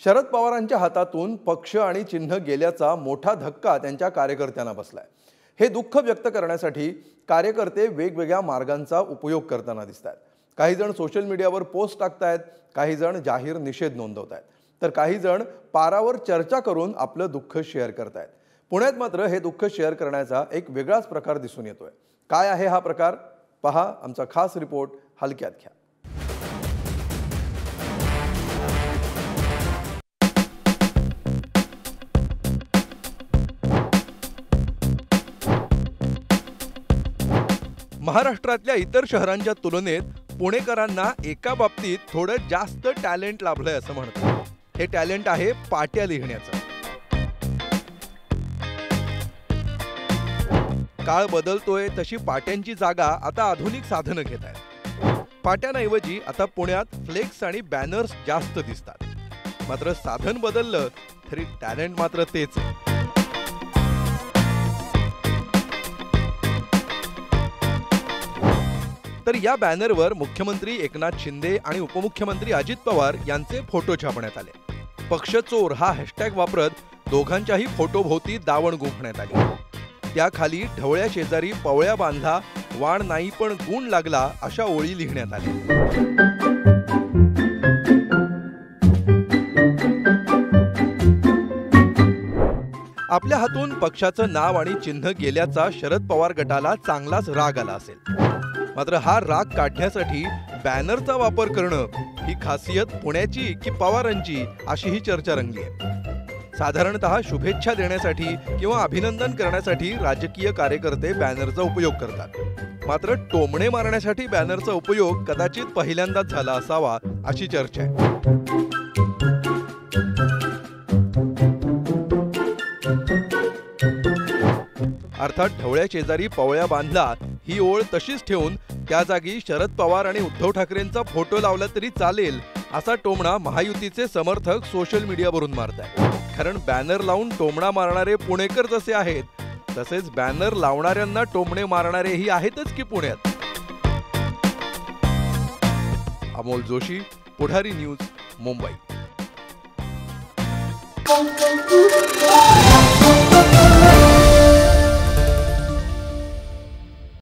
शरद पवारांच्या हातातून पक्ष आणि चिन्ह गेल्याचा मोठा धक्का त्यांच्या कार्यकर्त्यांना बसलाय। हे दुःख व्यक्त करण्यासाठी कार्यकर्ते वेगवेगळ्या मार्गांचा उपयोग करताना दिसतात। काही जण सोशल मीडियावर पोस्ट टाकतायत, काही जण जाहीर निषेध नोंदवतायत, तर काही जण पारावर चर्चा करून आपलं दुःख शेअर करतायत। पुण्यात मात्र हे दुःख शेअर करण्याचा एक वेगळाच प्रकार दिसून येतोय। काय आहे हा प्रकार? पहा आमचा खास रिपोर्ट हलक्यात घ्या। महाराष्ट्रातल्या इतर शहरांच्या तुलनेत पुणेकरांना एका बाबतीत थोडं जास्त टॅलेंट लाभलंय असं म्हणतात। हे टॅलेंट आहे पाट्या लिहिण्याचं। काळ बदलतोय तशी पाट्यांची जागा आता आधुनिक साधनं घेत आहेत। पाट्यांऐवजी आता पुण्यात फ्लेक्स आणि बॅनर्स जास्त दिसतात। मात्र साधन बदललं तरी टॅलेंट मात्र तेच आहे। तर या बॅनरवर मुख्यमंत्री एकनाथ शिंदे आणि उपमुख्यमंत्री अजित पवार यांचे फोटो छापण्यात आले। पक्ष चोर हा हॅशटॅग वापरत दोघांच्याही फोटोभोवती दावण गुंफण्यात आली। त्याखाली ढवळ्या शेजारी पवळ्या बांधला, वाण नाही पण गुण लागला अशा ओळी लिहिण्यात आल्या। आपल्या हातून पक्षाचं नाव आणि चिन्ह गेल्याचा शरद पवार गटाला चांगलाच राग आला असेल। मात्र हा राग काढण्यासाठी बॅनरचा वापर करणं ही खासियत पुण्याची की पवारांची अशी ही चर्चा रंगली आहे। साधारणतः शुभेच्छा देण्यासाठी किंवा अभिनंदन करण्यासाठी राजकीय कार्यकर्ते बॅनरचा उपयोग करतात। मात्र टोमणे मारण्यासाठी बॅनरचा उपयोग कदाचित पहिल्यांदाच झाला असावा अशी चर्चा आहे। अर्थात ढवळ्या शेजारी पवळ्या बांधला ही ओळ तशीच ठेवून त्या जागी शरद पवार आणि उद्धव ठाकरेंचा फोटो लावला तरी चालेल असा टोमणा महायुतीचे समर्थक सोशल मीडियावरून मारतात। कारण बॅनर लावून टोमणा मारणारे पुणेकर जसे आहेत तसेच बॅनर लावणाऱ्यांना टोमणे मारणारेही आहेतच की पुण्यात। अमोल जोशी, पुढारी न्यूज, मुंबई।